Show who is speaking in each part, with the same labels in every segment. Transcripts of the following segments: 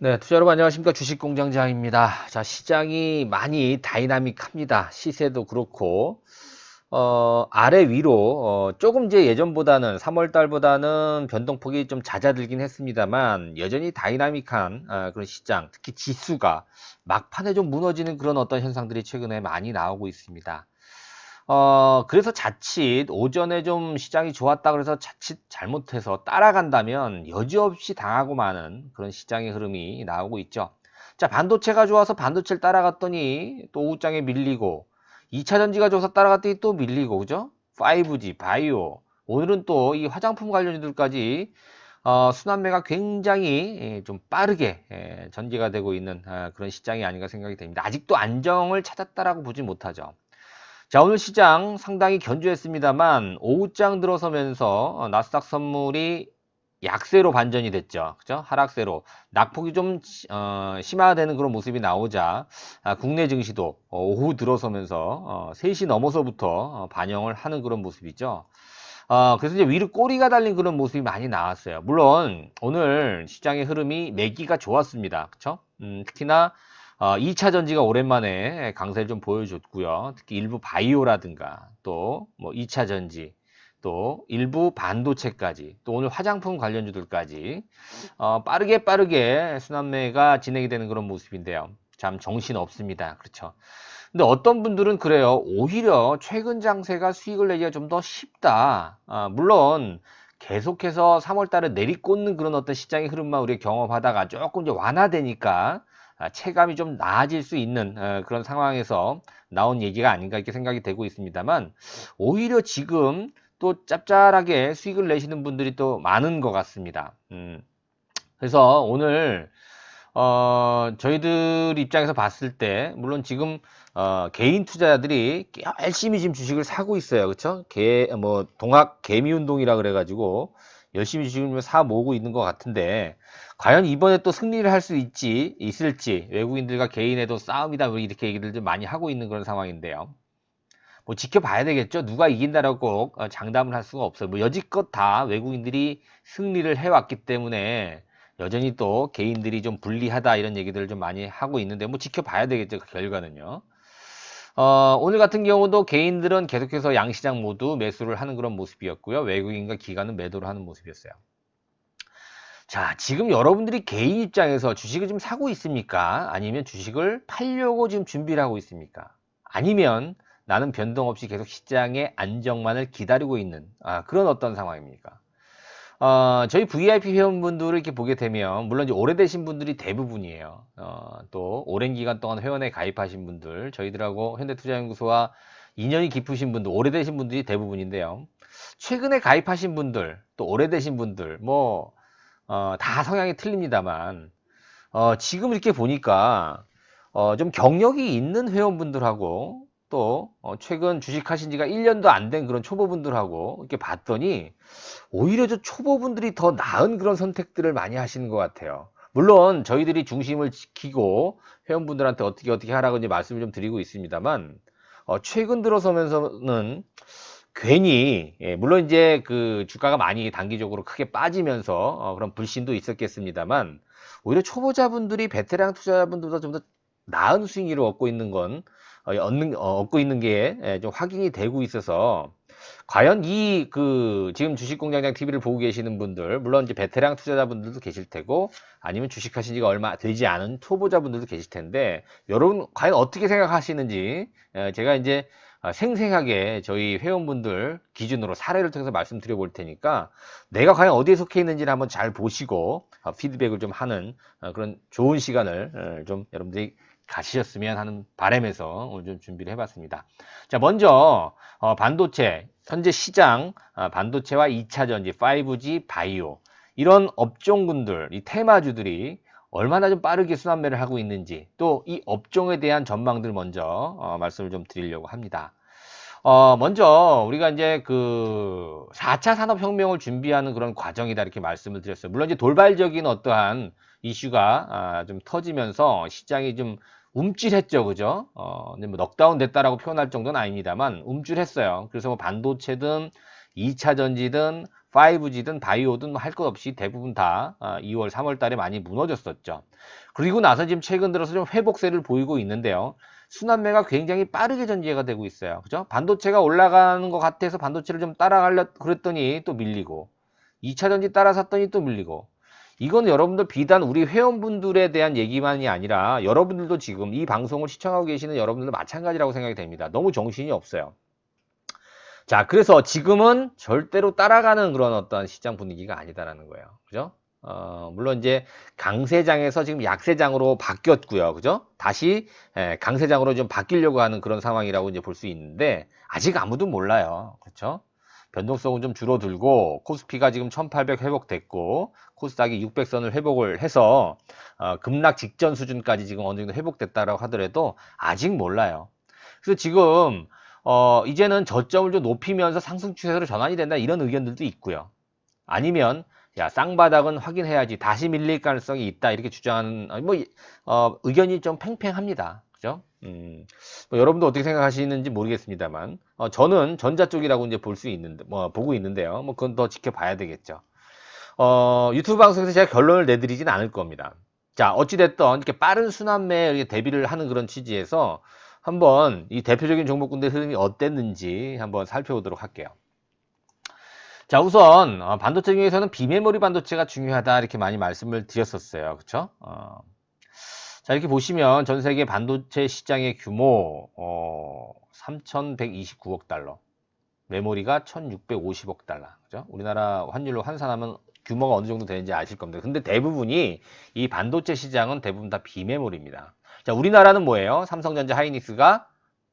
Speaker 1: 네, 투자 여러분 안녕하십니까? 주식공장장입니다. 자, 시장이 많이 다이나믹합니다. 시세도 그렇고, 아래 위로, 조금 이제 예전보다는 3월 달보다는 변동폭이 좀 잦아들긴 했습니다만, 여전히 다이나믹한 그런 시장, 특히 지수가 막판에 좀 무너지는 그런 어떤 현상들이 최근에 많이 나오고 있습니다. 그래서 자칫 오전에 좀 시장이 좋았다 그래서 자칫 잘못해서 따라간다면 여지없이 당하고 마는 그런 시장의 흐름이 나오고 있죠. 자, 반도체가 좋아서 반도체를 따라갔더니 또 오후장에 밀리고 2차 전지가 좋아서 따라갔더니 또 밀리고 그죠? 5G, 바이오 오늘은 또 이 화장품 관련주들까지 순환매가 굉장히 좀 빠르게 전개가 되고 있는 그런 시장이 아닌가 생각이 됩니다. 아직도 안정을 찾았다라고 보지 못하죠. 자, 오늘 시장 상당히 견조했습니다만 오후장 들어서면서 나스닥 선물이 약세로 반전이 됐죠. 그죠? 하락세로 낙폭이 좀 심화되는 그런 모습이 나오자 국내 증시도 오후 들어서면서 3시 넘어서부터 반영을 하는 그런 모습이죠. 그래서 이제 위로 꼬리가 달린 그런 모습이 많이 나왔어요. 물론 오늘 시장의 흐름이 매기가 좋았습니다. 그쵸? 특히나 2차 전지가 오랜만에 강세를 좀 보여줬고요. 특히 일부 바이오라든가 또 뭐 2차 전지 또 일부 반도체까지 또 오늘 화장품 관련주들까지 빠르게 순환매가 진행이 되는 그런 모습인데요. 참 정신 없습니다. 그렇죠? 근데 어떤 분들은 그래요. 오히려 최근 장세가 수익을 내기가 좀 더 쉽다. 물론 계속해서 3월 달에 내리꽂는 그런 어떤 시장의 흐름만 우리가 경험하다가 조금 이제 완화되니까 체감이 좀 나아질 수 있는 그런 상황에서 나온 얘기가 아닌가 이렇게 생각이 되고 있습니다만 오히려 지금 또 짭짤하게 수익을 내시는 분들이 또 많은 것 같습니다. 그래서 오늘 저희들 입장에서 봤을 때, 물론 지금, 개인 투자자들이 열심히 지금 주식을 사고 있어요. 그쵸? 동학 개미운동이라 그래가지고, 열심히 주식을 사 모으고 있는 것 같은데, 과연 이번에 또 승리를 할 수 있을지, 외국인들과 개인에도 싸움이다, 뭐 이렇게 얘기들 좀 많이 하고 있는 그런 상황인데요. 뭐 지켜봐야 되겠죠. 누가 이긴다라고 꼭 장담을 할 수가 없어요. 뭐 여지껏 다 외국인들이 승리를 해왔기 때문에 여전히 또 개인들이 좀 불리하다 이런 얘기들을 좀 많이 하고 있는데 뭐 지켜봐야 되겠죠. 그 결과는요. 오늘 같은 경우도 개인들은 계속해서 양시장 모두 매수를 하는 그런 모습이었고요. 외국인과 기관은 매도를 하는 모습이었어요. 자, 지금 여러분들이 개인 입장에서 주식을 좀 사고 있습니까? 아니면 주식을 팔려고 지금 준비를 하고 있습니까? 아니면 나는 변동 없이 계속 시장의 안정만을 기다리고 있는 그런 어떤 상황입니까? 저희 VIP 회원분들을 이렇게 보게 되면 물론 이제 오래되신 분들이 대부분이에요. 또 오랜 기간 동안 회원에 가입하신 분들, 저희들하고 현대투자연구소와 인연이 깊으신 분들, 오래되신 분들이 대부분인데요. 최근에 가입하신 분들, 또 오래되신 분들, 뭐 다 성향이 틀립니다만, 지금 이렇게 보니까, 좀 경력이 있는 회원분들하고, 또, 최근 주식하신 지가 1년도 안 된 그런 초보분들하고, 이렇게 봤더니, 오히려 저 초보분들이 더 나은 그런 선택들을 많이 하시는 것 같아요. 물론, 저희들이 중심을 지키고, 회원분들한테 어떻게 하라고 이제 말씀을 좀 드리고 있습니다만, 최근 들어서면서는 괜히 물론 이제 그 주가가 많이 단기적으로 크게 빠지면서 그런 불신도 있었겠습니다만 오히려 초보자분들이 베테랑 투자자분들보다 좀 더 나은 수익률을 얻고 있는 건 얻고 있는 게 좀 확인이 되고 있어서 과연 이 그 지금 주식공장장 TV를 보고 계시는 분들 물론 이제 베테랑 투자자분들도 계실 테고 아니면 주식하신 지가 얼마 되지 않은 초보자분들도 계실 텐데 여러분 과연 어떻게 생각하시는지 제가 이제 생생하게 저희 회원분들 기준으로 사례를 통해서 말씀드려 볼 테니까 내가 과연 어디에 속해 있는지를 한번 잘 보시고 피드백을 좀 하는 그런 좋은 시간을 좀 여러분들이 가지셨으면 하는 바람에서 오늘 좀 준비를 해봤습니다. 자, 먼저 반도체 현재 시장 반도체와 2차 전지, 5G, 바이오 이런 업종군들, 이 테마주들이 얼마나 좀 빠르게 순환매를 하고 있는지 또 이 업종에 대한 전망들 먼저 말씀을 좀 드리려고 합니다. 먼저 우리가 이제 그 4차 산업혁명을 준비하는 그런 과정이다 이렇게 말씀을 드렸어요. 물론 이제 돌발적인 어떠한 이슈가 좀 터지면서 시장이 좀 움찔했죠, 그죠? 근데 뭐 넉다운 됐다라고 표현할 정도는 아닙니다만 움찔했어요. 그래서 뭐 반도체든 2차 전지든 5G든 바이오든 할 것 없이 대부분 다 2월, 3월 달에 많이 무너졌었죠. 그리고 나서 지금 최근 들어서 좀 회복세를 보이고 있는데요. 순환매가 굉장히 빠르게 전개가 되고 있어요. 그죠? 반도체가 올라가는 것 같아서 반도체를 좀 따라가려 그랬더니 또 밀리고 2차 전지 따라 샀더니 또 밀리고 이건 여러분들 비단 우리 회원분들에 대한 얘기만이 아니라 여러분들도 지금 이 방송을 시청하고 계시는 여러분들도 마찬가지라고 생각이 됩니다. 너무 정신이 없어요. 자, 그래서 지금은 절대로 따라가는 그런 어떤 시장 분위기가 아니다라는 거예요. 그죠? 물론 이제 강세장에서 지금 약세장으로 바뀌었고요. 그죠? 다시 강세장으로 좀 바뀌려고 하는 그런 상황이라고 이제 볼 수 있는데 아직 아무도 몰라요. 그렇죠? 변동성은 좀 줄어들고 코스피가 지금 1800 회복됐고 코스닥이 600선을 회복을 해서 급락 직전 수준까지 지금 어느 정도 회복됐다라고 하더라도 아직 몰라요. 그래서 지금 이제는 저점을 좀 높이면서 상승 추세로 전환이 된다 이런 의견들도 있고요. 아니면 야 쌍바닥은 확인해야지 다시 밀릴 가능성이 있다 이렇게 주장하는 의견이 좀 팽팽합니다. 그죠? 뭐 여러분도 어떻게 생각하시는지 모르겠습니다만 저는 전자 쪽이라고 이제 볼 수 있는데 보고 있는데요. 뭐 그건 더 지켜봐야 되겠죠. 유튜브 방송에서 제가 결론을 내드리진 않을 겁니다. 자, 어찌됐든 이렇게 빠른 순환매에 이렇게 대비를 하는 그런 취지에서 한번 이 대표적인 종목군들 흐름이 어땠는지 한번 살펴보도록 할게요. 자, 우선 반도체 중에서는 비메모리 반도체가 중요하다 이렇게 많이 말씀을 드렸었어요. 그렇죠? 자, 이렇게 보시면 전 세계 반도체 시장의 규모 3,129억 달러, 메모리가 1,650억 달러. 그죠? 우리나라 환율로 환산하면 규모가 어느 정도 되는지 아실 겁니다. 근데 대부분이 이 반도체 시장은 대부분 다 비메모리입니다. 자, 우리나라는 뭐예요? 삼성전자 하이닉스가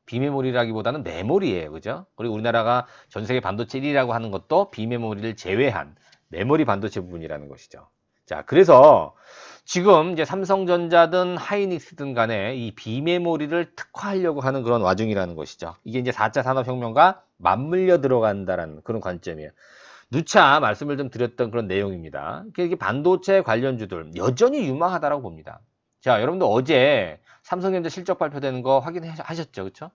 Speaker 1: 비메모리라기보다는 메모리예요. 그죠? 그리고 우리나라가 전 세계 반도체 1위라고 하는 것도 비메모리를 제외한 메모리 반도체 부분이라는 것이죠. 자, 그래서 지금 이제 삼성전자든 하이닉스든 간에 이 비메모리를 특화하려고 하는 그런 와중이라는 것이죠. 이게 이제 4차 산업혁명과 맞물려 들어간다라는 그런 관점이에요. 누차 말씀을 좀 드렸던 그런 내용입니다. 이게 반도체 관련주들 여전히 유망하다라고 봅니다. 자, 여러분들 어제 삼성전자 실적 발표되는 거 확인하셨죠? 그렇죠?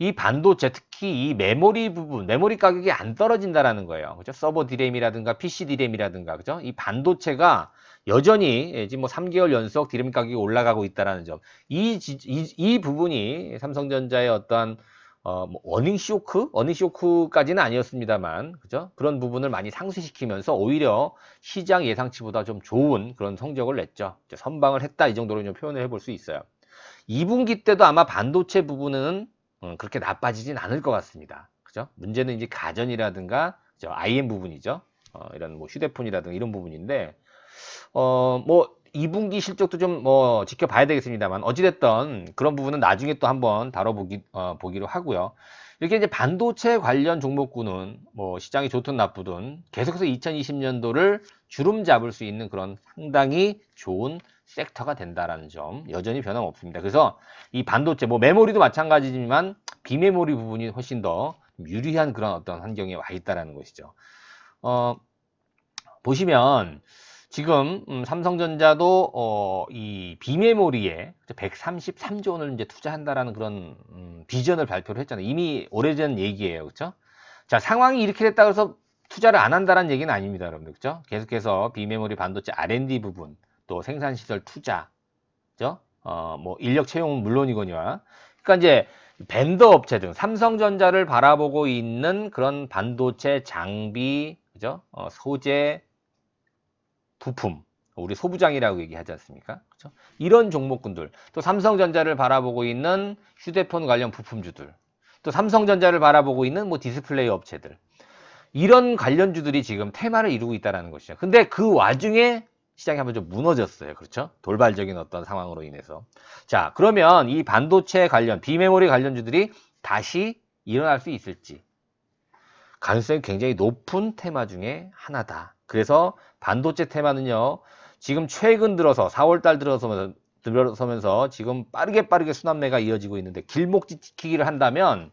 Speaker 1: 이 반도체 특히 이 메모리 부분, 메모리 가격이 안 떨어진다라는 거예요. 그죠? 서버 디램이라든가 PC 디램이라든가 그죠? 이 반도체가 여전히 지금 뭐 3개월 연속 디램 가격이 올라가고 있다라는 점. 이 부분이 삼성전자의 어떠한 뭐 어닝 쇼크까지는 아니었습니다만, 그죠? 그런 부분을 많이 상쇄시키면서 오히려 시장 예상치보다 좀 좋은 그런 성적을 냈죠. 선방을 했다 이 정도로 좀 표현을 해볼 수 있어요. 2분기 때도 아마 반도체 부분은 그렇게 나빠지진 않을 것 같습니다. 그죠? 문제는 이제 가전이라든가 그죠? IM 부분이죠. 이런 뭐 휴대폰이라든가 이런 부분인데 뭐 2분기 실적도 좀 뭐 지켜봐야 되겠습니다만 어찌됐든 그런 부분은 나중에 또 한번 보기로 하고요. 이렇게 이제 반도체 관련 종목군은 뭐 시장이 좋든 나쁘든 계속해서 2020년도를 주름 잡을 수 있는 그런 상당히 좋은 섹터가 된다라는 점 여전히 변함없습니다. 그래서 이 반도체 뭐 메모리도 마찬가지지만 비메모리 부분이 훨씬 더 유리한 그런 어떤 환경에 와 있다라는 것이죠. 보시면 지금 삼성전자도 이 비메모리에 133조 원을 이제 투자한다라는 그런 비전을 발표를 했잖아요. 이미 오래전 얘기예요. 그렇죠? 자, 상황이 이렇게 됐다고 해서 투자를 안 한다는 얘기는 아닙니다, 여러분들. 그렇죠? 계속해서 비메모리 반도체 R&D 부분, 또 생산시설 투자, 그죠? 뭐 인력 채용은 물론이거니와. 그러니까 이제 벤더 업체 등 삼성전자를 바라보고 있는 그런 반도체 장비, 그죠? 소재, 부품, 우리 소부장이라고 얘기하지 않습니까? 그렇죠? 이런 종목군들, 또 삼성전자를 바라보고 있는 휴대폰 관련 부품주들, 또 삼성전자를 바라보고 있는 뭐 디스플레이 업체들, 이런 관련주들이 지금 테마를 이루고 있다는 것이죠. 근데 그 와중에 시장이 한번 좀 무너졌어요. 그렇죠? 돌발적인 어떤 상황으로 인해서. 자, 그러면 이 반도체 관련, 비메모리 관련주들이 다시 일어날 수 있을지. 가능성이 굉장히 높은 테마 중에 하나다. 그래서 반도체 테마는요, 지금 최근 들어서 4월달 들어서면서 지금 빠르게 순환매가 이어지고 있는데 길목지 지키기를 한다면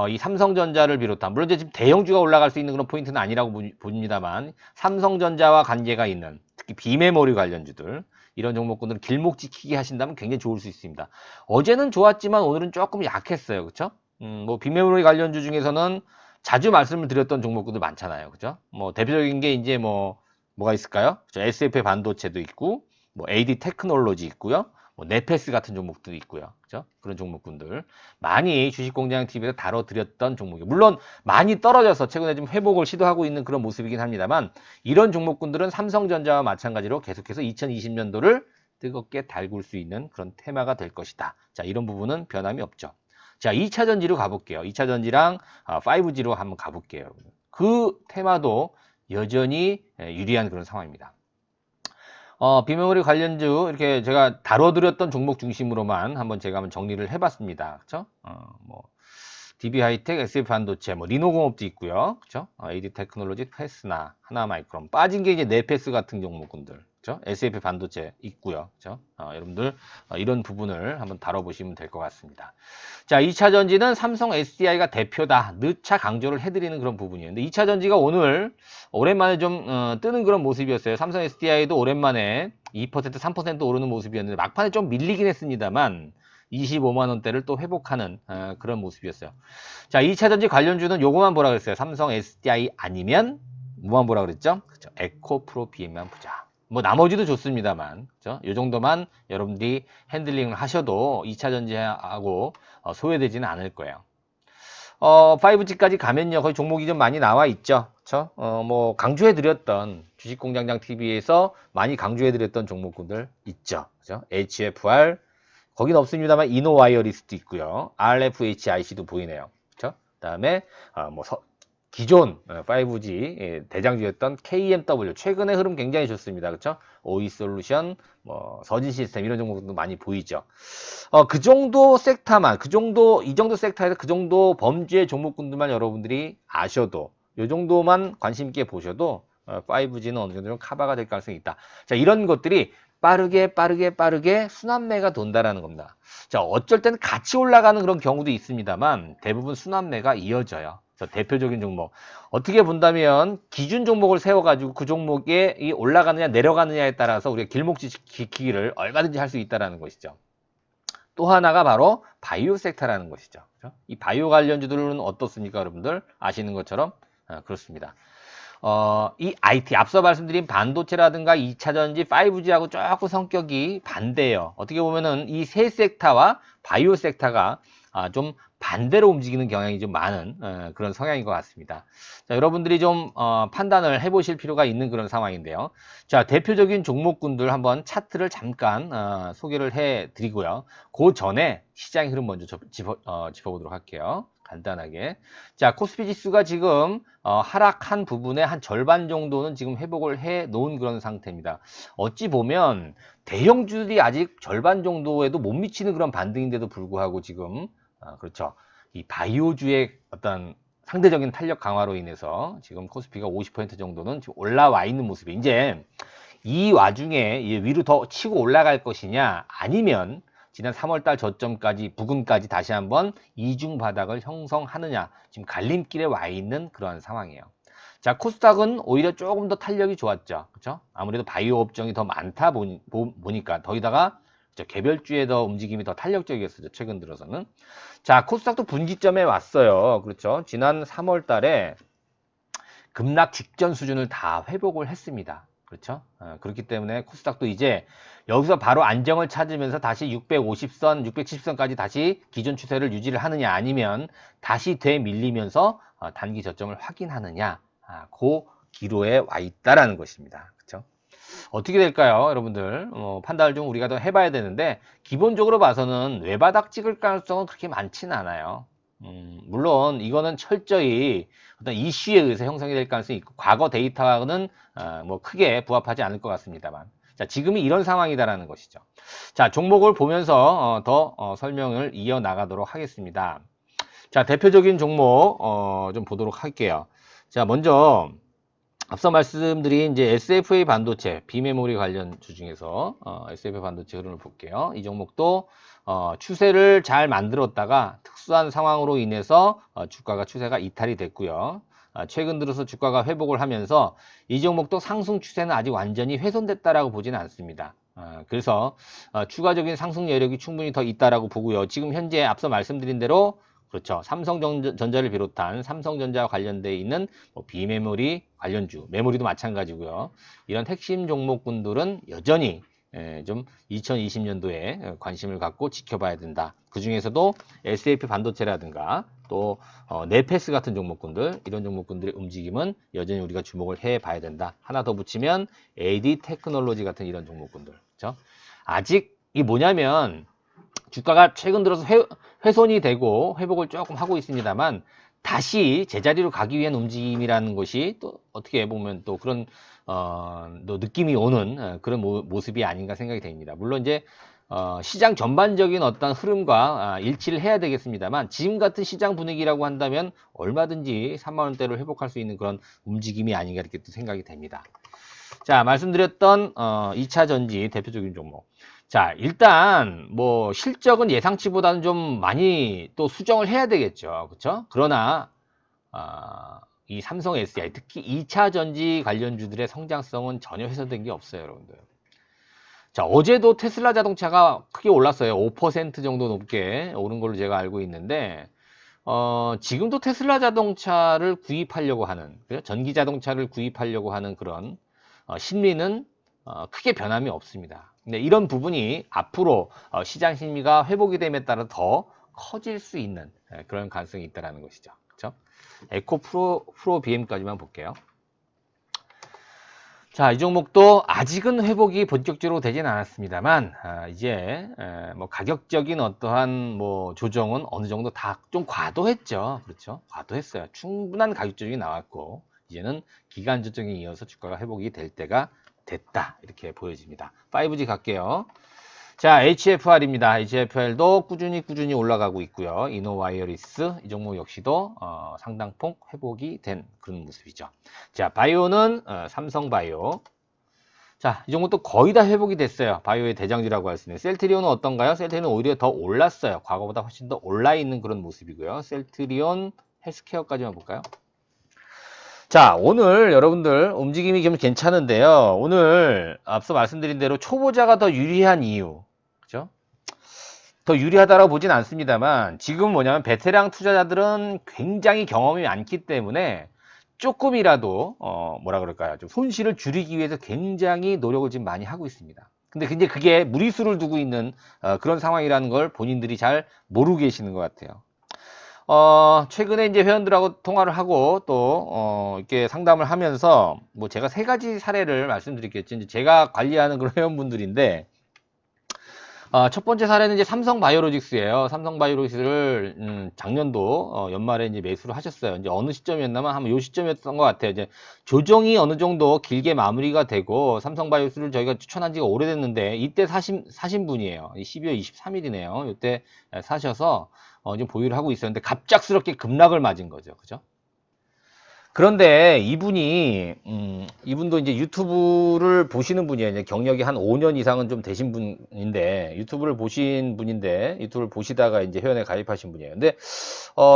Speaker 1: 이 삼성전자를 비롯한 물론 이제 지금 대형주가 올라갈 수 있는 그런 포인트는 아니라고 봅니다만 삼성전자와 관계가 있는 특히 비메모리 관련주들 이런 종목군들은 길목 지키기 하신다면 굉장히 좋을 수 있습니다. 어제는 좋았지만 오늘은 조금 약했어요. 그렇죠? 뭐 비메모리 관련주 중에서는 자주 말씀을 드렸던 종목들도 많잖아요. 그죠? 뭐 대표적인 게 이제 뭐가 있을까요? SFA 반도체도 있고, 뭐 AD 테크놀로지 있고요. 뭐 네페스 같은 종목도 있고요. 그죠? 그런 종목군들 많이 주식공장 TV에서 다뤄드렸던 종목이에요. 물론 많이 떨어져서 최근에 좀 회복을 시도하고 있는 그런 모습이긴 합니다만, 이런 종목군들은 삼성전자와 마찬가지로 계속해서 2020년도를 뜨겁게 달굴 수 있는 그런 테마가 될 것이다. 자, 이런 부분은 변함이 없죠. 자, 2차 전지로 가볼게요. 2차 전지랑 5G로 한번 가볼게요. 그 테마도 여전히 유리한 그런 상황입니다. 비메모리 관련주 이렇게 제가 다뤄드렸던 종목 중심으로만 제가 한번 정리를 해봤습니다. 그쵸? DB 하이텍, SF 반도체, 리노공업도 있고요. 그쵸? AD 테크놀로지, 패스나, 하나마이크론. 빠진 게 이제 네패스 같은 종목군들. 그쵸? SF 반도체 있고요. 그쵸? 여러분들 이런 부분을 한번 다뤄보시면 될 것 같습니다. 자, 2차 전지는 삼성 SDI가 대표다. 느차 강조를 해드리는 그런 부분이에요. 근데 2차 전지가 오늘 오랜만에 좀 뜨는 그런 모습이었어요. 삼성 SDI도 오랜만에 2%, 3% 오르는 모습이었는데 막판에 좀 밀리긴 했습니다만 25만원대를 또 회복하는 그런 모습이었어요. 자, 2차 전지 관련주는 요거만 보라 그랬어요. 삼성 SDI 아니면 뭐만 보라 그랬죠? 그렇죠. 에코프로 BM만 보자. 뭐 나머지도 좋습니다만, 그죠? 요 정도만 여러분들이 핸들링을 하셔도 2차 전지하고 소외되지는 않을 거예요. 5G까지 가면요, 거의 종목이 좀 많이 나와 있죠. 그쵸? 강조해드렸던 주식공장장 TV에서 많이 강조해드렸던 종목군들 있죠. 그죠? HFR, 거긴 없습니다만 이노와이어리스도 있고요. RFHIC도 보이네요. 그쵸? 그 다음에 기존 5G 대장주였던 KMW 최근의 흐름 굉장히 좋습니다. 그렇죠? OE솔루션, 서진 시스템 이런 종목도 많이 보이죠. 그 정도 섹터만, 이 정도 섹터에서 그 정도 범주의 종목군들만 여러분들이 아셔도, 이 정도만 관심 있게 보셔도 5G는 어느 정도 좀 커버가 될 가능성이 있다. 자, 이런 것들이 빠르게 순환매가 돈다라는 겁니다. 자, 어쩔 때는 같이 올라가는 그런 경우도 있습니다만 대부분 순환매가 이어져요. 대표적인 종목 어떻게 본다면 기준 종목을 세워가지고 그 종목에 올라가느냐 내려가느냐에 따라서 우리가 길목지 지키기를 얼마든지 할 수 있다는 것이죠. 또 하나가 바로 바이오 섹터라는 것이죠. 그렇죠? 이 바이오 관련주들은 어떻습니까, 여러분들? 아시는 것처럼 그렇습니다. 이 IT 앞서 말씀드린 반도체라든가 2차전지 5G하고 조금 성격이 반대예요. 어떻게 보면은 이 세 섹터와 바이오 섹터가 좀 반대로 움직이는 경향이 좀 많은 그런 성향인 것 같습니다. 자, 여러분들이 좀 판단을 해보실 필요가 있는 그런 상황인데요. 자, 대표적인 종목군들 한번 차트를 잠깐 소개를 해드리고요. 그 전에 시장의 흐름 먼저 짚어보도록 할게요. 간단하게. 자, 코스피 지수가 지금 하락한 부분의 한 절반 정도는 지금 회복을 해 놓은 그런 상태입니다. 어찌 보면 대형주들이 아직 절반 정도에도 못 미치는 그런 반등인데도 불구하고 지금 그렇죠. 이 바이오주의 어떤 상대적인 탄력 강화로 인해서 지금 코스피가 50% 정도는 지금 올라와 있는 모습이 이제 이 와중에 위로 더 치고 올라갈 것이냐 아니면 지난 3월달 저점까지 부근까지 다시 한번 이중 바닥을 형성하느냐 지금 갈림길에 와 있는 그런 상황이에요. 자, 코스닥은 오히려 조금 더 탄력이 좋았죠. 그렇죠? 아무래도 바이오 업종이 더 많다 보니까 더기다가 개별주에 더 움직임이 더 탄력적이었어요. 최근 들어서는. 자, 코스닥도 분기점에 왔어요. 그렇죠? 지난 3월 달에 급락 직전 수준을 다 회복을 했습니다. 그렇죠? 그렇기 때문에 코스닥도 이제 여기서 바로 안정을 찾으면서 다시 650선, 670선까지 다시 기존 추세를 유지를 하느냐 아니면 다시 되밀리면서 단기 저점을 확인하느냐 그 기로에 와 있다라는 것입니다. 그렇죠? 어떻게 될까요, 여러분들? 판단을 좀 우리가 더 해봐야 되는데 기본적으로 봐서는 외바닥 찍을 가능성은 그렇게 많지는 않아요. 물론 이거는 철저히 어떤 이슈에 의해서 형성이 될 가능성이 있고 과거 데이터와는 크게 부합하지 않을 것 같습니다만 자, 지금이 이런 상황이다라는 것이죠. 자, 종목을 보면서 더 설명을 이어나가도록 하겠습니다. 자, 대표적인 종목 좀 보도록 할게요. 자, 먼저 앞서 말씀드린 이제 SFA 반도체 비메모리 관련 주 중에서 SFA 반도체 흐름을 볼게요. 이 종목도 추세를 잘 만들었다가 특수한 상황으로 인해서 주가가 추세가 이탈이 됐고요. 최근 들어서 주가가 회복을 하면서 이 종목도 상승 추세는 아직 완전히 훼손됐다라고 보지는 않습니다. 그래서 추가적인 상승 여력이 충분히 더 있다라고 보고요. 지금 현재 앞서 말씀드린 대로 그렇죠. 삼성전자를 비롯한 삼성전자와 관련돼 있는 뭐 비메모리 관련주, 메모리도 마찬가지고요. 이런 핵심 종목군들은 여전히 좀 2020년도에 관심을 갖고 지켜봐야 된다. 그 중에서도 SAP 반도체라든가 또 네페스 같은 종목군들, 이런 종목군들의 움직임은 여전히 우리가 주목을 해봐야 된다. 하나 더 붙이면 AD 테크놀로지 같은 이런 종목군들. 그렇죠? 아직 이 뭐냐면 주가가 최근 들어서 훼손이 되고 회복을 조금 하고 있습니다만 다시 제자리로 가기 위한 움직임이라는 것이 또 어떻게 보면 또 그런 또 느낌이 오는 그런 모습이 아닌가 생각이 됩니다. 물론 이제 시장 전반적인 어떤 흐름과 일치를 해야 되겠습니다만 지금 같은 시장 분위기라고 한다면 얼마든지 3만 원대를 회복할 수 있는 그런 움직임이 아닌가 이렇게 또 생각이 됩니다. 자, 말씀드렸던 2차 전지 대표적인 종목. 자, 일단 뭐 실적은 예상치보다는 좀 많이 또 수정을 해야 되겠죠. 그렇죠? 그러나 이 삼성 SDI 특히 2차 전지 관련주들의 성장성은 전혀 훼손된 게 없어요, 여러분들. 자, 어제도 테슬라 자동차가 크게 올랐어요. 5% 정도 높게 오른 걸로 제가 알고 있는데 지금도 테슬라 자동차를 구입하려고 하는, 전기 자동차를 구입하려고 하는 그런 심리는 크게 변함이 없습니다. 근데 이런 부분이 앞으로 시장 심리가 회복이 됨에 따라 더 커질 수 있는 그런 가능성이 있다는 것이죠. 그렇죠? 에코 프로 BM까지만 볼게요. 자, 이 종목도 아직은 회복이 본격적으로 되진 않았습니다만 이제 뭐 가격적인 어떠한 뭐 조정은 어느 정도 다 좀 과도했죠. 그렇죠? 과도했어요. 충분한 가격 조정이 나왔고 이제는 기간 조정에 이어서 주가가 회복이 될 때가 됐다. 이렇게 보여집니다. 5G 갈게요. 자, HFR입니다. HFR도 꾸준히 올라가고 있고요. 이노와이어리스 이 종목 역시도 상당폭 회복이 된 그런 모습이죠. 자, 바이오는 삼성바이오. 자, 이 종목도 거의 다 회복이 됐어요. 바이오의 대장주라고 할 수 있는. 셀트리온은 어떤가요? 셀트리온은 오히려 더 올랐어요. 과거보다 훨씬 더 올라 있는 그런 모습이고요. 셀트리온 헬스케어까지만 볼까요? 자, 오늘 여러분들 움직임이 좀 괜찮은데요. 오늘 앞서 말씀드린 대로 초보자가 더 유리한 이유, 그죠? 더 유리하다고 보진 않습니다만 지금 뭐냐면 베테랑 투자자들은 굉장히 경험이 많기 때문에 조금이라도 뭐라 그럴까요? 좀 손실을 줄이기 위해서 굉장히 노력을 지금 많이 하고 있습니다. 근데 이제 그게 무리수를 두고 있는 그런 상황이라는 걸 본인들이 잘 모르고 계시는 것 같아요. 최근에 이제 회원들하고 통화를 하고 또, 이렇게 상담을 하면서 뭐 제가 3가지 사례를 말씀드리겠죠. 이제 제가 관리하는 그런 회원분들인데, 첫 번째 사례는 이제 삼성바이오로직스예요. 삼성바이오로직스를, 작년도, 연말에 이제 매수를 하셨어요. 이제 어느 시점이었나만 하면 요 시점이었던 것 같아요. 이제 조정이 어느 정도 길게 마무리가 되고, 삼성바이오로직스를 저희가 추천한 지가 오래됐는데, 이때 사신 분이에요. 12월 23일이네요. 이때 사셔서, 좀 보유를 하고 있었는데 갑작스럽게 급락을 맞은 거죠. 그죠? 그런데 이분도 이제 유튜브를 보시는 분이에요. 이제 경력이 한 5년 이상은 좀 되신 분인데, 유튜브를 보신 분인데, 유튜브를 보시다가 이제 회원에 가입하신 분이에요. 근데,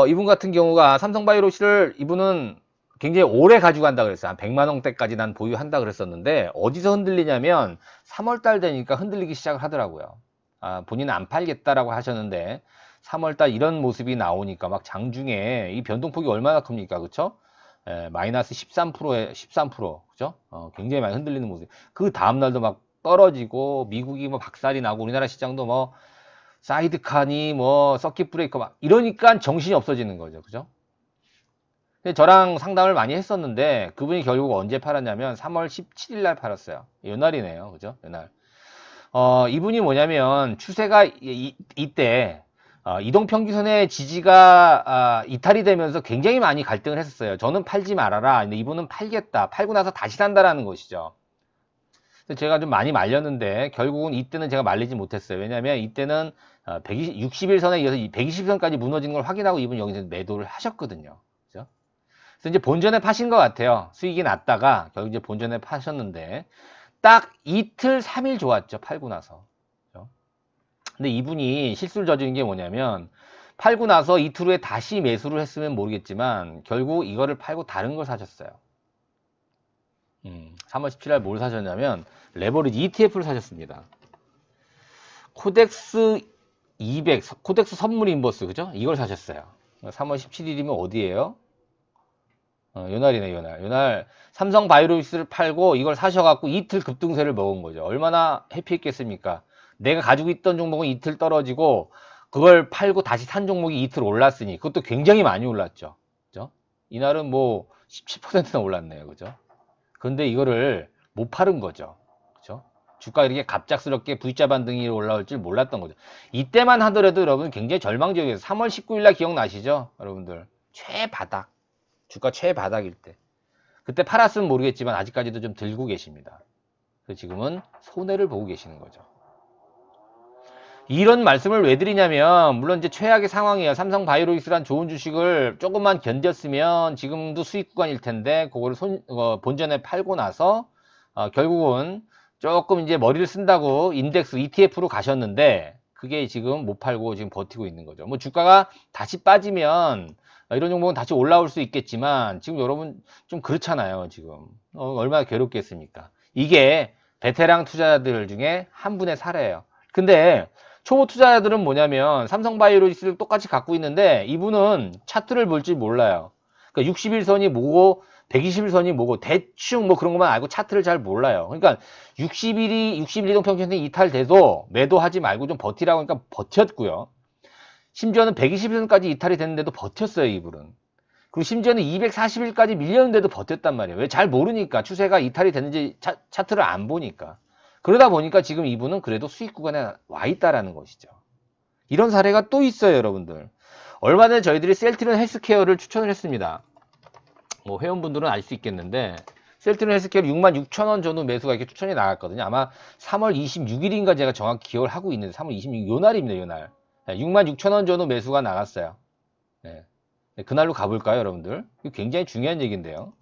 Speaker 1: 이분 같은 경우가 삼성바이오로직스를 이분은 굉장히 오래 가지고 간다 그랬어요. 한 100만 원대까지 난 보유한다 그랬었는데, 어디서 흔들리냐면, 3월달 되니까 흔들리기 시작을 하더라고요. 본인은 안 팔겠다라고 하셨는데, 3월달 이런 모습이 나오니까 막 장중에 이 변동폭이 얼마나 큽니까? 그쵸? 마이너스 13%, 그죠? 굉장히 많이 흔들리는 모습. 그 다음날도 막 떨어지고, 미국이 뭐 박살이 나고, 우리나라 시장도 뭐, 사이드카니, 뭐, 서킷 브레이커 막, 이러니까 정신이 없어지는 거죠. 그죠? 근데 저랑 상담을 많이 했었는데, 그분이 결국 언제 팔았냐면, 3월 17일 날 팔았어요. 연날이네요. 그죠? 연날. 이분이 뭐냐면, 추세가 이때, 이동평균선의 지지가 이탈이 되면서 굉장히 많이 갈등을 했었어요. 저는 팔지 말아라. 근데 이분은 팔겠다. 팔고 나서 다시 산다라는 것이죠. 그래서 제가 좀 많이 말렸는데 결국은 이때는 제가 말리지 못했어요. 왜냐하면 이때는 60일선에 이어서 120선까지 무너지는 걸 확인하고 이분이 여기서 매도를 하셨거든요. 그죠? 그래서 이제 본전에 파신 것 같아요. 수익이 났다가 결국 이제 본전에 파셨는데 딱 이틀 3일 좋았죠. 팔고 나서. 근데 이분이 실수를 저지른 게 뭐냐면 팔고 나서 이틀 후에 다시 매수를 했으면 모르겠지만 결국 이거를 팔고 다른 걸 사셨어요. 3월 17일 뭘 사셨냐면 레버리지 ETF를 사셨습니다. 코덱스 200, 코덱스 선물 인버스, 그죠? 이걸 사셨어요. 3월 17일이면 어디예요? 요날이네, 요날. 요날 삼성바이오로직스를 팔고 이걸 사셔갖고 이틀 급등세를 먹은 거죠. 얼마나 해피했겠습니까? 내가 가지고 있던 종목은 이틀 떨어지고 그걸 팔고 다시 산 종목이 이틀 올랐으니 그것도 굉장히 많이 올랐죠. 그죠? 이날은 뭐 17%나 올랐네요. 그죠? 그런데 이거를 못 팔은 거죠. 그죠? 주가 이렇게 갑작스럽게 V자 반등이 올라올 줄 몰랐던 거죠. 이때만 하더라도 여러분 굉장히 절망적이었어요. 3월 19일 날 기억나시죠? 여러분들. 최바닥. 주가 최바닥일 때. 그때 팔았으면 모르겠지만 아직까지도 좀 들고 계십니다. 그래서 지금은 손해를 보고 계시는 거죠. 이런 말씀을 왜 드리냐면 물론 이제 최악의 상황이에요. 삼성바이오로직스란 좋은 주식을 조금만 견뎠으면 지금도 수익 구간일 텐데 그거를 본전에 팔고 나서 결국은 조금 이제 머리를 쓴다고 인덱스 ETF로 가셨는데 그게 지금 못 팔고 지금 버티고 있는 거죠. 뭐 주가가 다시 빠지면 이런 종목은 다시 올라올 수 있겠지만 지금 여러분 좀 그렇잖아요. 지금 얼마나 괴롭겠습니까? 이게 베테랑 투자자들 중에 한 분의 사례예요. 근데 초보 투자자들은 뭐냐면 삼성바이오로직스를 똑같이 갖고 있는데 이분은 차트를 볼 줄 몰라요. 그러니까 60일선이 뭐고 120일선이 뭐고 대충 뭐 그런 것만 알고 차트를 잘 몰라요. 그러니까 60일 이동평균선이 이탈돼도 매도하지 말고 좀 버티라고 하니까 버텼고요. 심지어는 120일선까지 이탈이 됐는데도 버텼어요, 이분은. 그리고 심지어는 240일까지 밀렸는데도 버텼단 말이에요. 왜? 잘 모르니까. 추세가 이탈이 됐는지 차트를 안 보니까. 그러다 보니까 지금 이분은 그래도 수익 구간에 와 있다라는 것이죠. 이런 사례가 또 있어요, 여러분들. 얼마 전에 저희들이 셀트리온 헬스케어를 추천을 했습니다. 뭐 회원분들은 알 수 있겠는데 셀트리온 헬스케어 66,000원 전후 매수가 이렇게 추천이 나갔거든요. 아마 3월 26일인가 제가 정확히 기억을 하고 있는데 3월 26일 요날입니다, 요날. 66,000원 전후 매수가 나갔어요. 네. 그날로 가볼까요, 여러분들? 이거 굉장히 중요한 얘기인데요.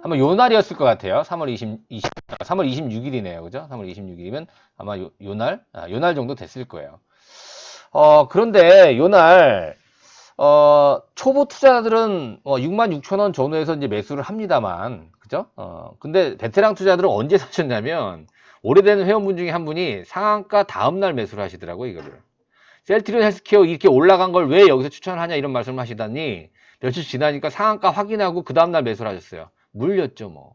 Speaker 1: 아마 요 날이었을 것 같아요. 3월 26일이네요. 그죠? 3월 26일이면 아마 요 날 정도 됐을 거예요. 그런데 요 날, 초보 투자자들은 66,000원 전후에서 이제 매수를 합니다만, 그죠? 근데 베테랑 투자들은 언제 사셨냐면, 오래된 회원분 중에 한 분이 상한가 다음날 매수를 하시더라고요, 이거를. 셀트리온 헬스케어 이렇게 올라간 걸 왜 여기서 추천을 하냐 이런 말씀을 하시다니, 며칠 지나니까 상한가 확인하고 그 다음날 매수를 하셨어요. 물렸죠, 뭐.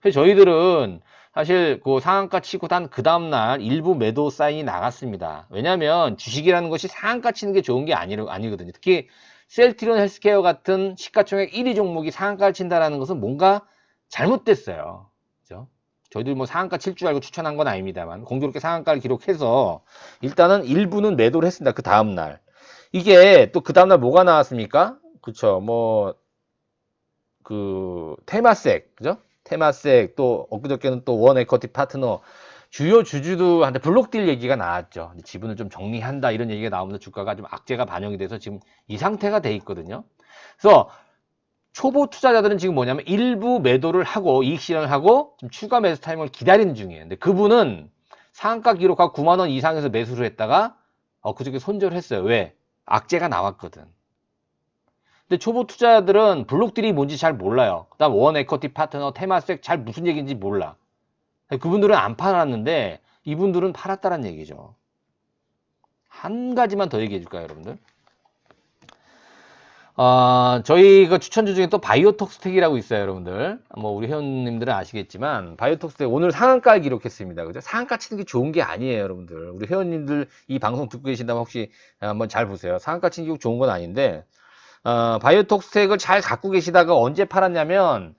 Speaker 1: 그래서 저희들은 사실 그 상한가 치고 단 그 다음날 일부 매도 사인이 나갔습니다. 왜냐면 주식이라는 것이 상한가 치는 게 좋은 게 아니거든요. 특히 셀트리온 헬스케어 같은 시가총액 1위 종목이 상한가를 친다라는 것은 뭔가 잘못됐어요. 그죠? 저희들 뭐 상한가 칠 줄 알고 추천한 건 아닙니다만 공교롭게 상한가를 기록해서 일단은 일부는 매도를 했습니다. 그 다음날. 이게 또 그 다음날 뭐가 나왔습니까? 그쵸. 뭐 테마색, 그죠? 테마색, 또, 엊그저께는 또 원 에쿼티 파트너, 주요 주주들한테 블록딜 얘기가 나왔죠. 지분을 좀 정리한다, 이런 얘기가 나오면서 주가가 좀 악재가 반영이 돼서 지금 이 상태가 돼 있거든요. 그래서 초보 투자자들은 지금 뭐냐면 일부 매도를 하고, 이익 실현을 하고, 좀 추가 매수 타임을 기다리는 중이에요. 근데 그분은 상한가 기록하고 9만원 이상에서 매수를 했다가, 그저께 손절을 했어요. 왜? 악재가 나왔거든. 근데 초보 투자자들은 블록딜이 뭔지 잘 몰라요. 그다음 원 에쿼티 파트너, 테마색 잘 무슨 얘기인지 몰라. 그분들은 안 팔았는데 이분들은 팔았다는 얘기죠. 한 가지만 더 얘기해 줄까요, 여러분들? 저희 그 추천주 중에 또 바이오톡스텍이라고 있어요, 여러분들. 뭐 우리 회원님들은 아시겠지만 바이오톡스텍 오늘 상한가를 기록했습니다. 그죠? 상한가 치는 게 좋은 게 아니에요, 여러분들. 우리 회원님들 이 방송 듣고 계신다면 혹시 한번 잘 보세요. 상한가 치는 게 좋은 건 아닌데 바이오톡스텍을 잘 갖고 계시다가 언제 팔았냐면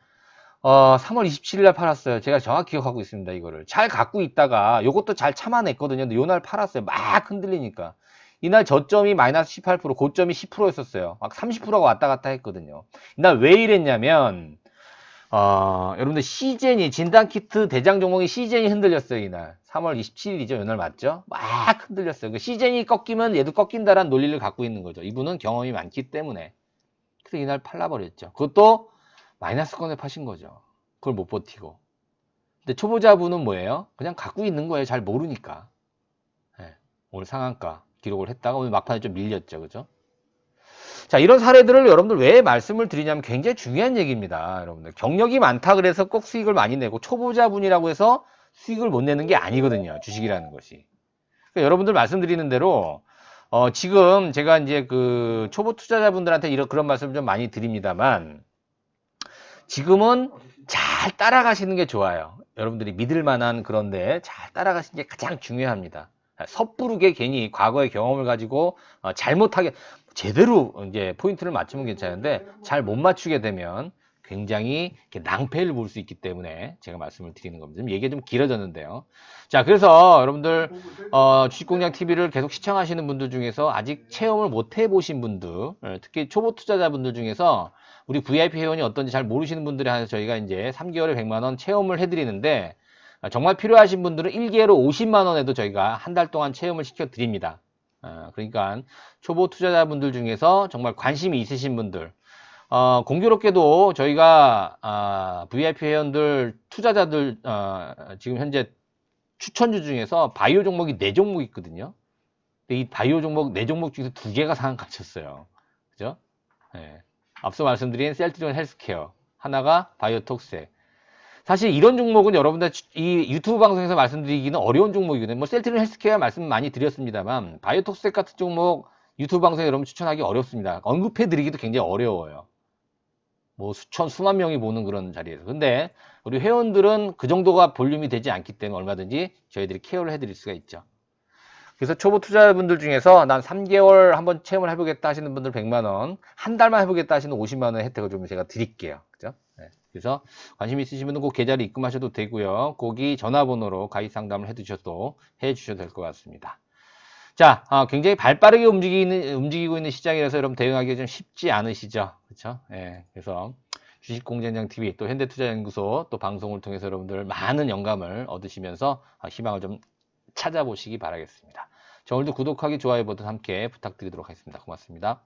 Speaker 1: 3월 27일 날 팔았어요. 제가 정확히 기억하고 있습니다. 이거를 잘 갖고 있다가 요것도 잘 참아냈거든요. 근데 요날 팔았어요. 막 흔들리니까 이날 저점이 마이너스 18%, 고점이 10%였었어요. 막 30%가 왔다 갔다 했거든요. 이날 왜 이랬냐면 여러분들 시젠이 진단키트 대장 종목이 시젠이 흔들렸어요. 이날 3월 27일이죠. 이날 맞죠? 막 흔들렸어요. 그 시젠이 꺾이면 얘도 꺾인다라는 논리를 갖고 있는 거죠. 이분은 경험이 많기 때문에. 그래서 이날 팔라버렸죠. 그것도 마이너스권에 파신 거죠. 그걸 못 버티고. 근데 초보자분은 뭐예요? 그냥 갖고 있는 거예요. 잘 모르니까. 네. 오늘 상한가 기록을 했다가 오늘 막판에 좀 밀렸죠. 그죠? 자, 이런 사례들을 여러분들 왜 말씀을 드리냐면 굉장히 중요한 얘기입니다. 여러분들. 경력이 많다 그래서 꼭 수익을 많이 내고 초보자분이라고 해서 수익을 못 내는 게 아니거든요. 주식이라는 것이. 그러니까 여러분들 말씀드리는 대로 지금 제가 이제 그 초보 투자자분들한테 그런 말씀을 좀 많이 드립니다만, 지금은 잘 따라가시는 게 좋아요. 여러분들이 믿을 만한 그런데 잘 따라가시는 게 가장 중요합니다. 섣부르게 괜히 과거의 경험을 가지고 잘못하게 제대로 이제 포인트를 맞추면 괜찮은데 잘 못 맞추게 되면 굉장히 이렇게 낭패를 볼 수 있기 때문에 제가 말씀을 드리는 겁니다. 좀 얘기가 좀 길어졌는데요. 자, 그래서 여러분들 주식공장 TV를 계속 시청하시는 분들 중에서 아직 체험을 못 해보신 분들, 특히 초보 투자자분들 중에서 우리 VIP 회원이 어떤지 잘 모르시는 분들에 한해서 저희가 이제 3개월에 100만 원 체험을 해드리는데, 정말 필요하신 분들은 1개월에 50만 원에도 저희가 한 달 동안 체험을 시켜드립니다. 그러니까 초보 투자자분들 중에서 정말 관심이 있으신 분들, 공교롭게도 저희가 VIP 회원들 투자자들 지금 현재 추천주 중에서 바이오 종목이 4종목 있거든요. 근데 이 바이오 종목 4종목 중에서 2개가 상한 갇혔어요. 그죠? 네. 앞서 말씀드린 셀트리온 헬스케어, 하나가 바이오톡스. 사실 이런 종목은 여러분들 이 유튜브 방송에서 말씀드리기는 어려운 종목이거든요. 뭐 셀트리온 헬스케어 말씀 많이 드렸습니다만, 바이오톡스 같은 종목 유튜브 방송에 여러분 추천하기 어렵습니다. 언급해 드리기도 굉장히 어려워요. 뭐 수만 명이 보는 그런 자리에서. 근데 우리 회원들은 그 정도가 볼륨이 되지 않기 때문에 얼마든지 저희들이 케어를 해드릴 수가 있죠. 그래서 초보 투자자분들 중에서 난 3개월 한번 체험을 해보겠다 하시는 분들 100만 원, 한 달만 해보겠다 하시는 50만 원 혜택을 좀 제가 드릴게요. 그죠? 네. 그래서 관심 있으신 분은 꼭 계좌를 입금하셔도 되고요. 거기 전화번호로 가입 상담을 해주셔도 될 것 같습니다. 자, 굉장히 발빠르게 움직이고 있는 시장이라서 여러분 대응하기 좀 쉽지 않으시죠? 그렇죠? 예. 그래서 주식공장장 TV 또 현대투자연구소 또 방송을 통해서 여러분들 많은 영감을 얻으시면서 희망을 좀 찾아보시기 바라겠습니다. 자, 오늘도 구독하기, 좋아요 버튼 함께 부탁드리도록 하겠습니다. 고맙습니다.